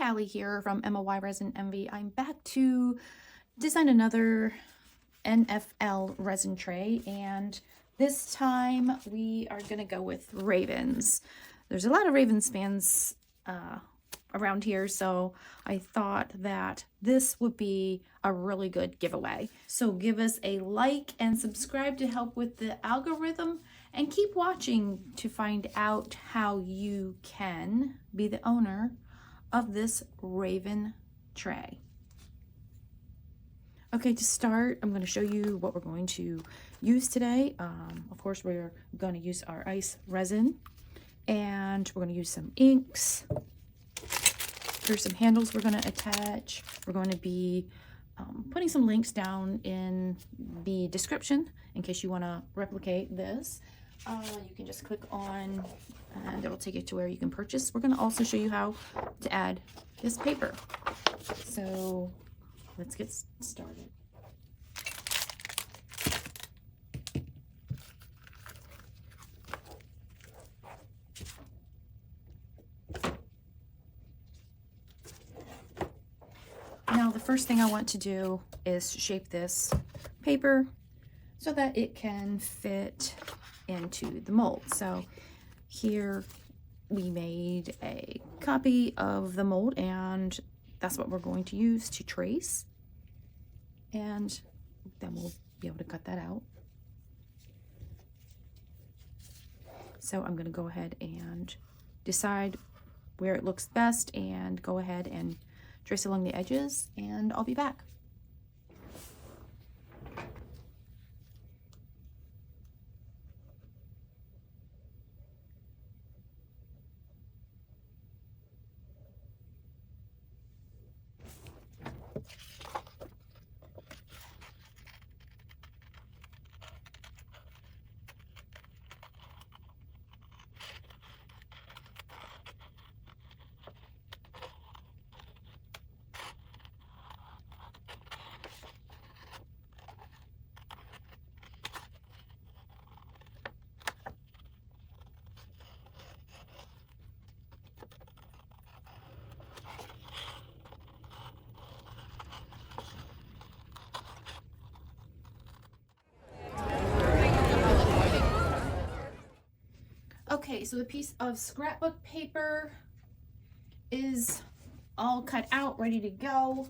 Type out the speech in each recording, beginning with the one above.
Callie here from MOY Resin Envy. I'm back to design another NFL resin tray, and this time we are going to go with ravens. There's a lot of Ravens fans around here, so I thought that this would be a really good giveaway. So give us a like and subscribe to help with the algorithm, and keep watching to find out how you can be the owner of this Raven tray. Okay, to start, I'm going to show you what we're going to use today. Of course, we're going to use our ice resin, and we're going to use some inks. Here's some handles we're going to attach. We're going to be putting some links down in the description in case you want to replicate this. You can just click on and it'll take you to where you can purchase. We're going to also show you how to add this paper. So let's get started. Now the first thing I want to do is shape this paper so that it can fit into the mold. So here we made a copy of the mold, and that's what we're going to use to trace, and then we'll be able to cut that out. So I'm going to go ahead and decide where it looks best and go ahead and trace along the edges, and I'll be back. Okay, so the piece of scrapbook paper is all cut out, ready to go.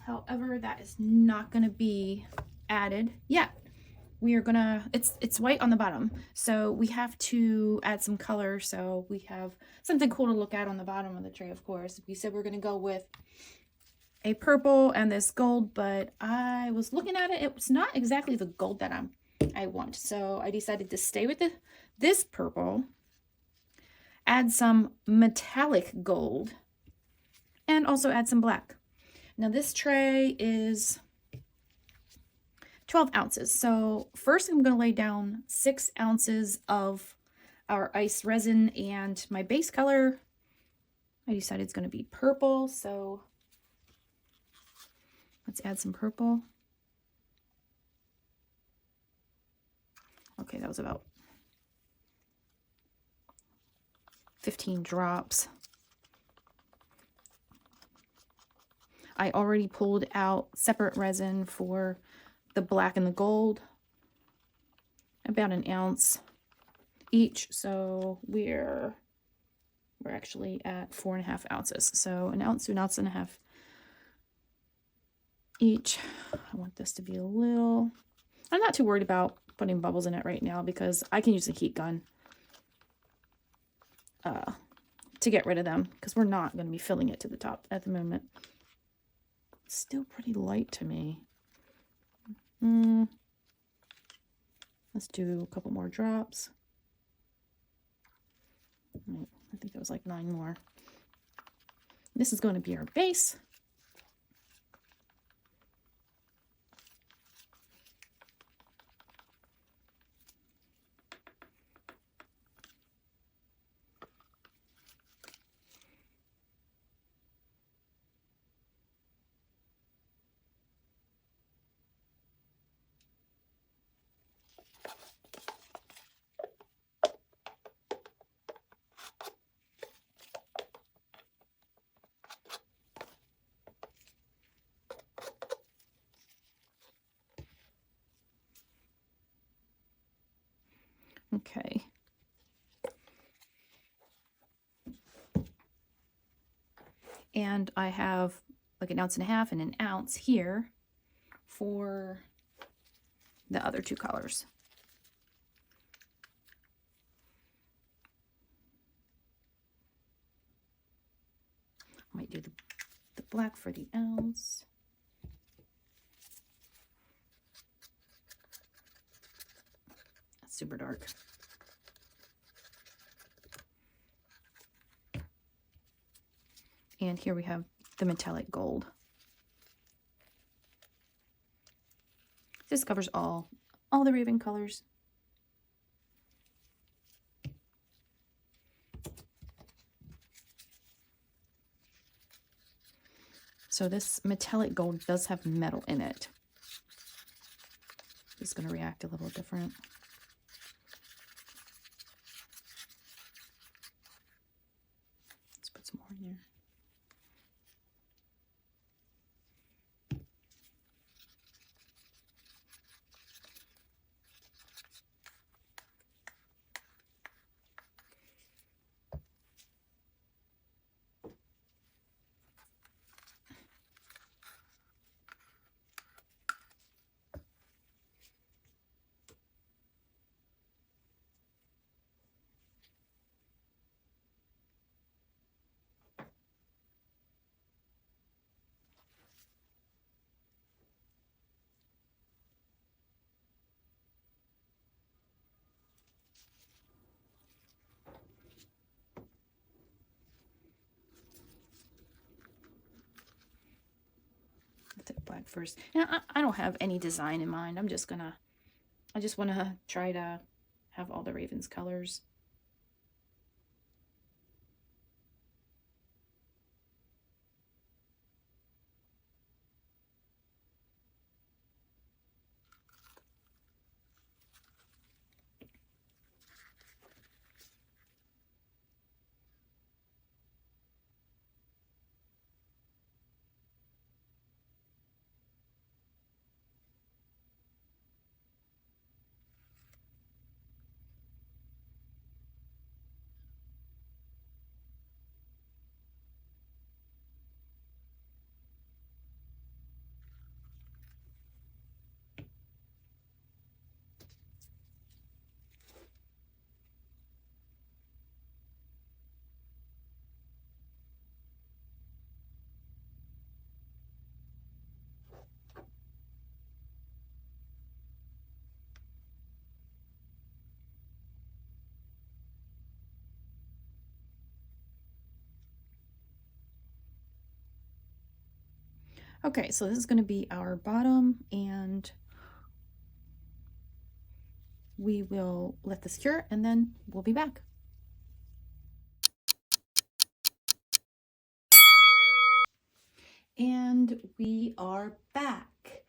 However, that is not going to be added yet. We are gonna, it's white on the bottom, so we have to add some color. So we have something cool to look at on the bottom of the tray. Of course, we said we're going to go with a purple and this gold, but I was looking at it, it's not exactly the gold that I want, so I decided to stay with this purple, add some metallic gold, and also add some black. Now this tray is 12 ounces. So first I'm going to lay down 6 ounces of our ice resin, and my base color, I decided it's going to be purple. So let's add some purple. Okay, that was about 15 drops. I already pulled out separate resin for the black and the gold, about 1 ounce each. So we're actually at 4.5 ounces. So 1 ounce to 1.5 ounces each. I want this to be a little, I'm not too worried about putting bubbles in it right now because I can use a heat gun to get rid of them, because we're not going to be filling it to the top at the moment. It's still pretty light to me. Let's do a couple more drops. I think that was like 9 more. This is going to be our base. Okay. And I have like 1.5 ounces and 1 ounce here for the other 2 colors. Might do the black for the ounce. That's super dark. And here we have the metallic gold. This covers all the Raven colors. So this metallic gold does have metal in it. It's going to react a little different. Let's put some more in there. Black first. Now, I don't have any design in mind. I just want to try to have all the Raven's colors. Okay, so this is going to be our bottom, and we will let this cure and then we'll be back. And we are back.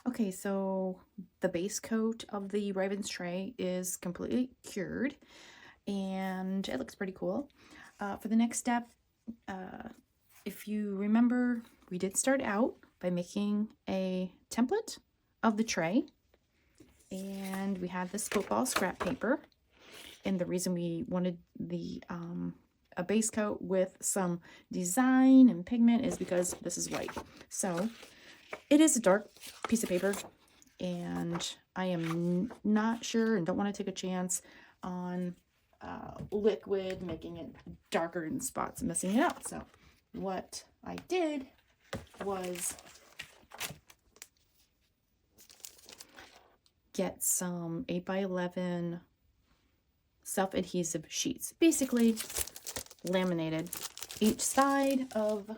Okay, so the base coat of the Resin Tray is completely cured and it looks pretty cool. For the next step, if you remember, we did start out by making a template of the tray, and we had this football scrap paper, and the reason we wanted the a base coat with some design and pigment is because this is white. So it is a dark piece of paper, and I am not sure and don't want to take a chance on liquid making it darker in spots and messing it up. So what I did was get some 8x11 self-adhesive sheets, basically laminated each side of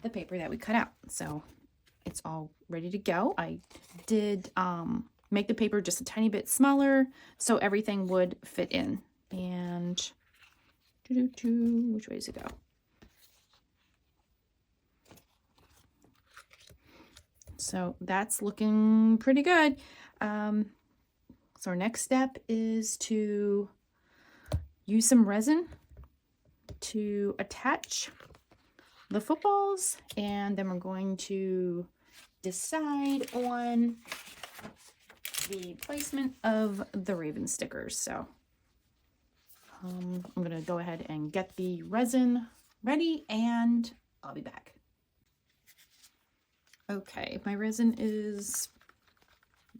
the paper that we cut out. So it's all ready to go. I did make the paper just a tiny bit smaller so everything would fit in. And which way does it go? So that's looking pretty good. So our next step is to use some resin to attach the footballs, and then we're going to decide on the placement of the Raven stickers. So I'm going to go ahead and get the resin ready and I'll be back. Okay, my resin is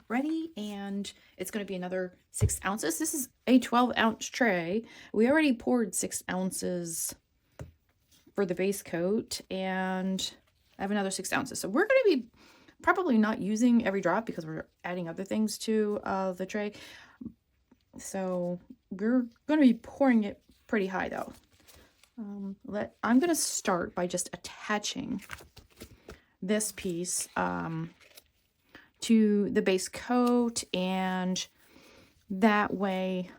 ready and it's going to be another 6 ounces. This is a 12-ounce tray. We already poured 6 ounces for the base coat and I have another 6 ounces. So we're going to be probably not using every drop because we're adding other things to the tray. So we're going to be pouring it pretty high though. I'm going to start by just attaching this piece to the base coat, and that way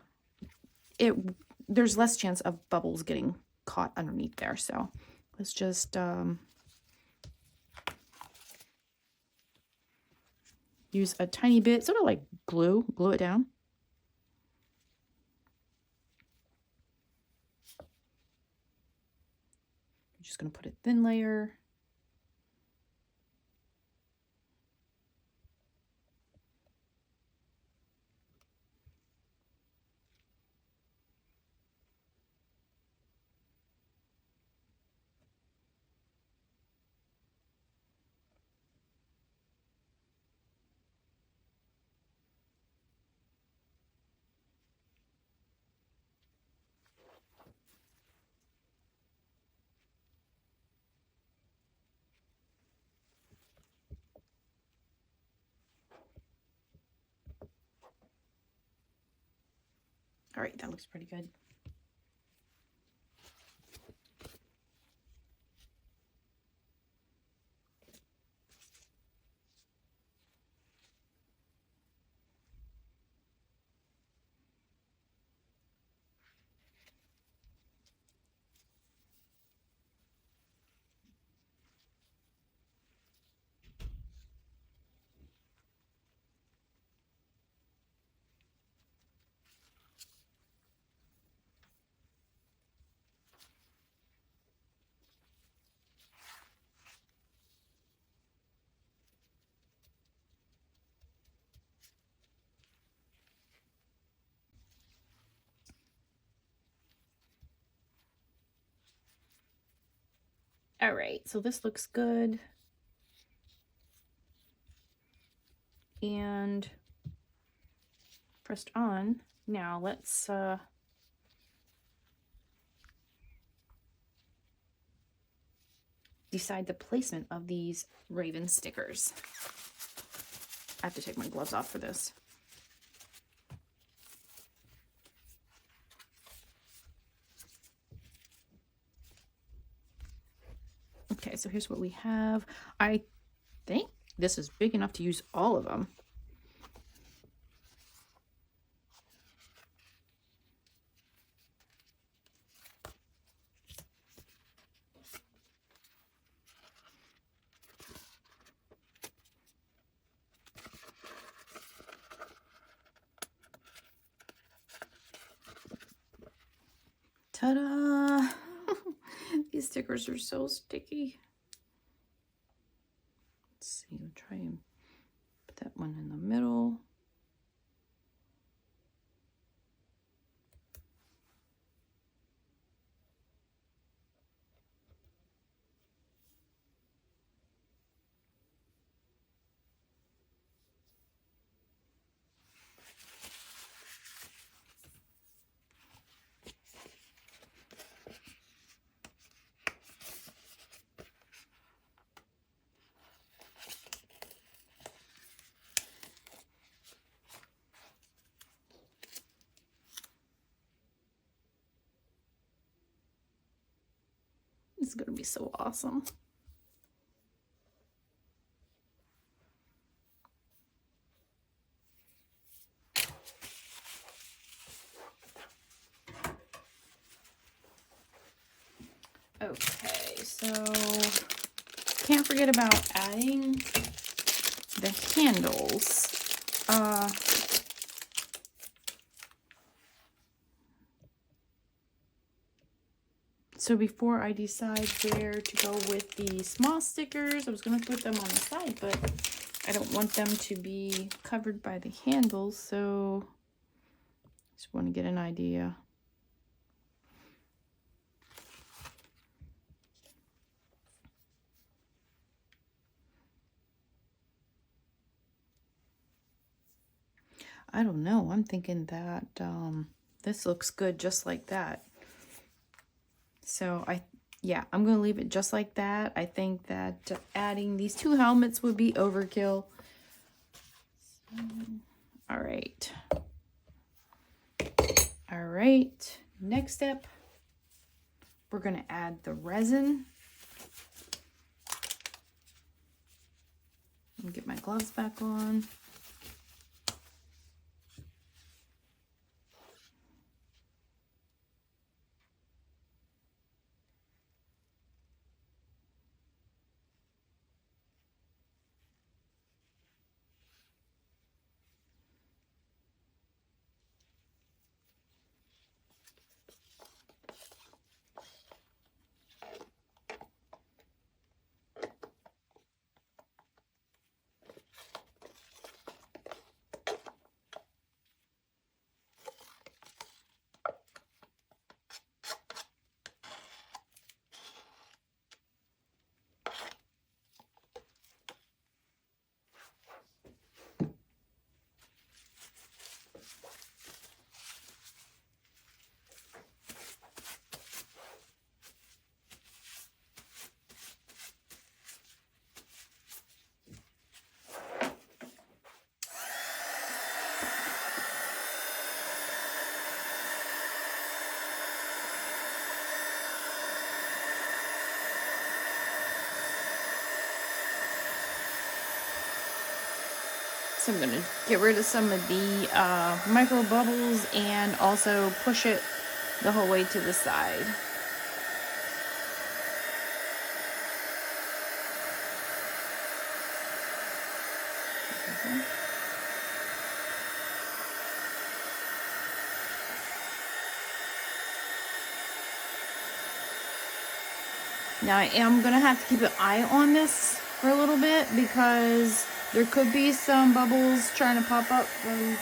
there's less chance of bubbles getting caught underneath there. So let's just use a tiny bit, sort of like glue it down. I'm just going to put a thin layer. All right, that looks pretty good. All right, so this looks good. And pressed on. Now let's decide the placement of these Raven stickers. I have to take my gloves off for this. Okay, so here's what we have. I think this is big enough to use all of them. Ta-da! These stickers are so sticky. Let's see, we'll try and put that one in the middle. This is going to be so awesome. Okay, so can't forget about adding the handles. So before I decide where to go with the small stickers, I was going to put them on the side, but I don't want them to be covered by the handles, so just want to get an idea. I don't know. I'm thinking that this looks good just like that. So yeah, I'm going to leave it just like that. I think that adding these two helmets would be overkill. So, all right. All right. Next step, we're going to add the resin. Let me get my gloves back on. So I'm going to get rid of some of the micro bubbles and also push it the whole way to the side. Now I am going to have to keep an eye on this for a little bit because there could be some bubbles trying to pop up from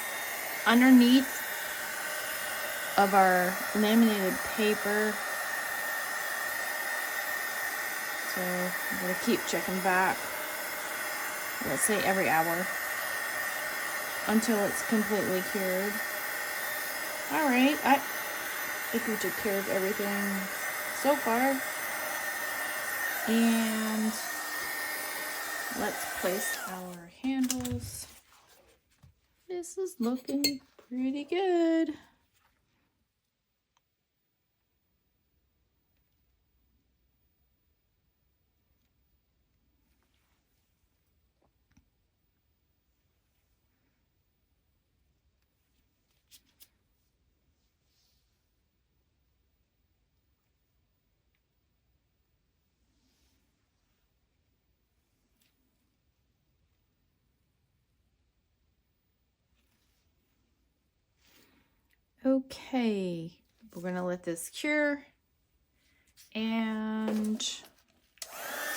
underneath of our laminated paper. So I'm going to keep checking back, let's say every hour, until it's completely cured. Alright, I think we took care of everything so far. And let's place our handles. This is looking pretty good. Okay, we're going to let this cure and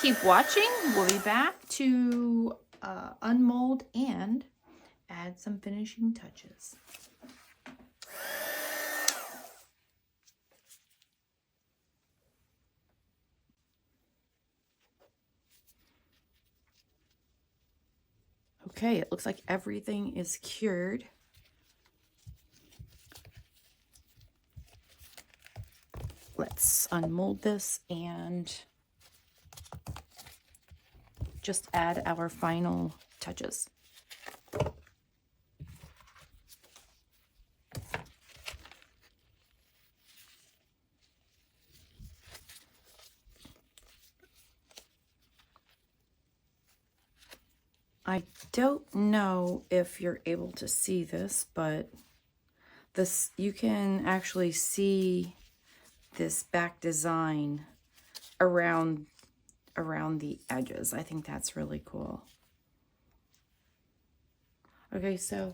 keep watching. We'll be back to unmold and add some finishing touches. Okay, it looks like everything is cured. Let's unmold this and just add our final touches. I don't know if you're able to see this, but this, you can actually see this back design around the edges. I think that's really cool. Okay, so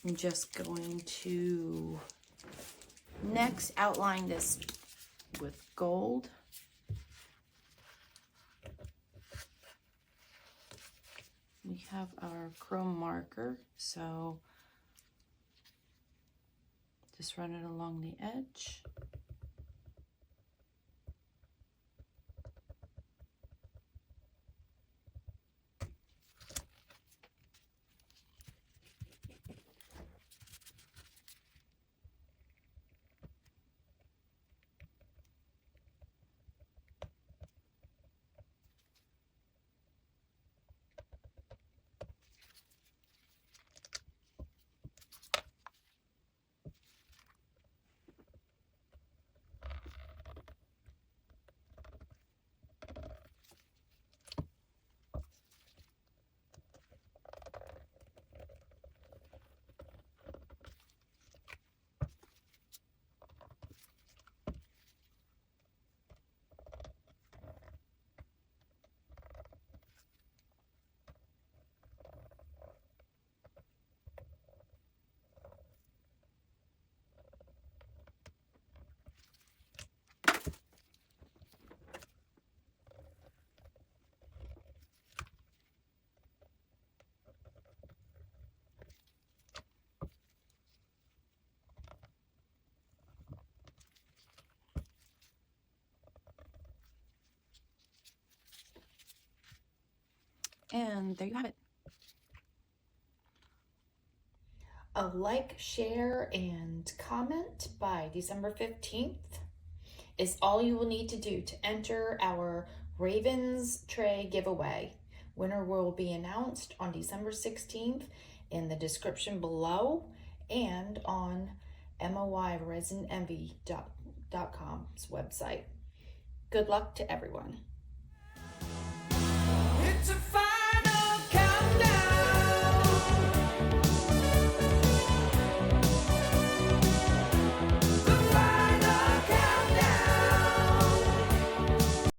I'm just going to next outline this with gold. have our chrome marker, so just run it along the edge. And there you have it. A like, share, and comment by December 15th is all you will need to do to enter our Resin Tray giveaway. Winner will be announced on December 16th in the description below and on MOY Resin Envy.com's website. Good luck to everyone. It's a